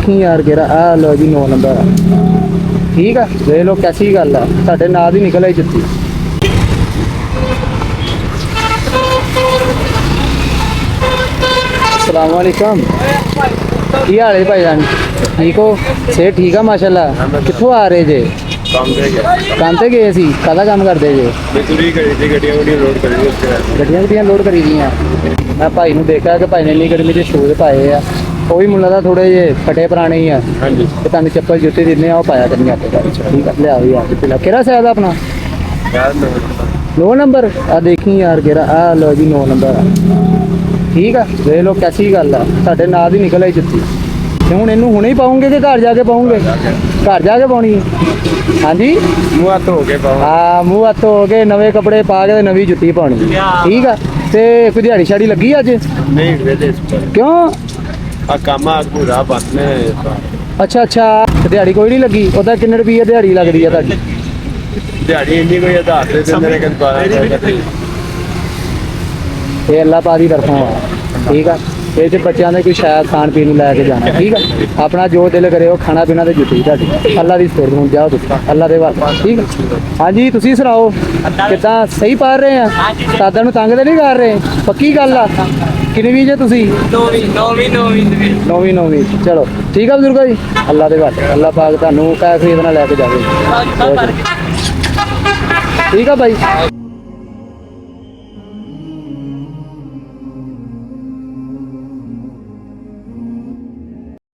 देखी यार केरा आ लो जी 9 नंबर ठीक है देख लो कैसी गल है साडे नाल ही निकल आई जुत्ती। अस्सलाम वालेकुम की हाल है भाईजान ठीक हो सेहत ठीक है माशाल्लाह कित्थों आ रहे जे काम ते गए सी काहदा काम करदे जे गड्डियां लोड करी दियां मैं भाई नूं देखा कि भाई ने इन्नी गर्मी च शूज पाए आ ਉਹ ਵੀ ਮੁੱਲਾ ਦਾ ਥੋੜੇ ਜੇ ਫਟੇ ਪੁਰਾਣੇ ਹੀ ਆ ਹਾਂਜੀ ਤੇ ਤੁਹਾਨੂੰ ਚੱਪਲ ਜੁੱਤੀ ਦਿੰਨੇ ਆ ਉਹ ਪਾਇਆ ਕਰਨੀ ਆਪੇ ਘਰ ਚ ਠੀਕ ਆ ਲਿਆ ਵੀ ਆ ਜੁੱਤੀ ਲਾ ਕਿਹੜਾ ਸਾਈਜ਼ ਆ ਆਪਣਾ 9 ਨੰਬਰ ਆ ਦੇਖੀ ਯਾਰ ਕਿਹੜਾ ਆ ਲੋ ਜੀ 9 ਨੰਬਰ ਠੀਕ ਆ ਦੇਖ ਲੋ ਕੈਸੀ ਗੱਲ ਆ ਸਾਡੇ ਨਾਲ ਹੀ ਨਿਕਲ ਆਈ ਜੁੱਤੀ ਤੇ ਹੁਣ ਇਹਨੂੰ ਹੁਣੇ ਹੀ ਪਾਉਂਗੇ ਕਿ ਘਰ ਜਾ ਕੇ ਪਾਉਂਗੇ ਘਰ ਜਾ ਕੇ ਪਾਉਣੀ ਹਾਂਜੀ ਮੂੰਹ ਹੱਥ ਹੋ ਕੇ ਪਾਓ ਹਾਂ ਮੂੰਹ ਹੱਥ ਹੋ ਕੇ ਨਵੇਂ ਕੱਪੜੇ ਪਾ ਕੇ ਨਵੀਂ ਜੁੱਤੀ ਪਾਉਣੀ ਠੀਕ ਆ ਤੇ ਕੋਈ ਦਿਹਾੜੀ ਸ਼ਾੜੀ ਲੱਗੀ ਅੱਜ ਨਹੀਂ ਵੇਲੇ ਕਿਉਂ ਆ ਕੰਮ ਆ ਪੂਰਾ ਬੰਦ ਨੇ ਅੱਛਾ ਅੱਛਾ ਦਿਹਾੜੀ ਕੋਈ ਨਹੀਂ ਲੱਗੀ ਉਹਦਾ ਕਿੰਨੇ ਰੁਪਏ ਦਿਹਾੜੀ ਲੱਗਦੀ ਆ ਤੁਹਾਡੀ ਦਿਹਾੜੀ ਇੰਨੀ ਕੋਈ ਆਧਾਰ ਤੇ ਦਿੰਦੇ ਨੇ ਕਿ ਇਹ ਅੱਲਾ ਪਾ ਦੀ ਤਰਫੋਂ ਆ ਠੀਕ ਆ ਇਹ ਤੇ ਬੱਚਿਆਂ ਦੇ ਕੋਈ ਸ਼ਾਇਦ ਖਾਣ ਪੀਣ ਨੂੰ ਲੈ ਕੇ ਜਾਣਾ ਠੀਕ ਆ ਆਪਣਾ ਜੋ ਦਿਲ ਕਰੇ ਉਹ ਖਾਣਾ ਪੀਣਾ ਤੇ ਜੁੱਤੀ ਤੁਹਾਡੀ ਅੱਲਾ ਦੀ ਸਪੋਰਟ ਨੂੰ ਜਾਓ ਤੁਸੀਂ ਅੱਲਾ ਦੇ ਵੱਲ ਠੀਕ ਆ ਹਾਂਜੀ ਤੁਸੀਂ ਸੁਣਾਓ ਕਿੱਦਾਂ ਸਹੀ ਪਾ ਰਹੇ ਆ ਸਾਦਾਂ ਨੂੰ ਤੰਗ ਤੇ ਨਹੀਂ ਕਰ ਰਹੇ ਪੱਕੀ ਗੱਲ ਆ ਕਿੰਨੀ ਜੇ ਤੁਸੀਂ ਨੌਵੀਂ ਚਲੋ ਠੀਕ ਆ ਬਜ਼ੁਰਗੋ ਜੀ ਅੱਲਾ ਦੇ ਵੱਲ ਅੱਲਾ ਪਾਕ ਤੁਹਾਨੂੰ ਕਹਿ ਖਰੀਦਣਾ ਲੈ ਕੇ ਜਾਵੇ ਠੀਕ ਆ ਭਾਈ।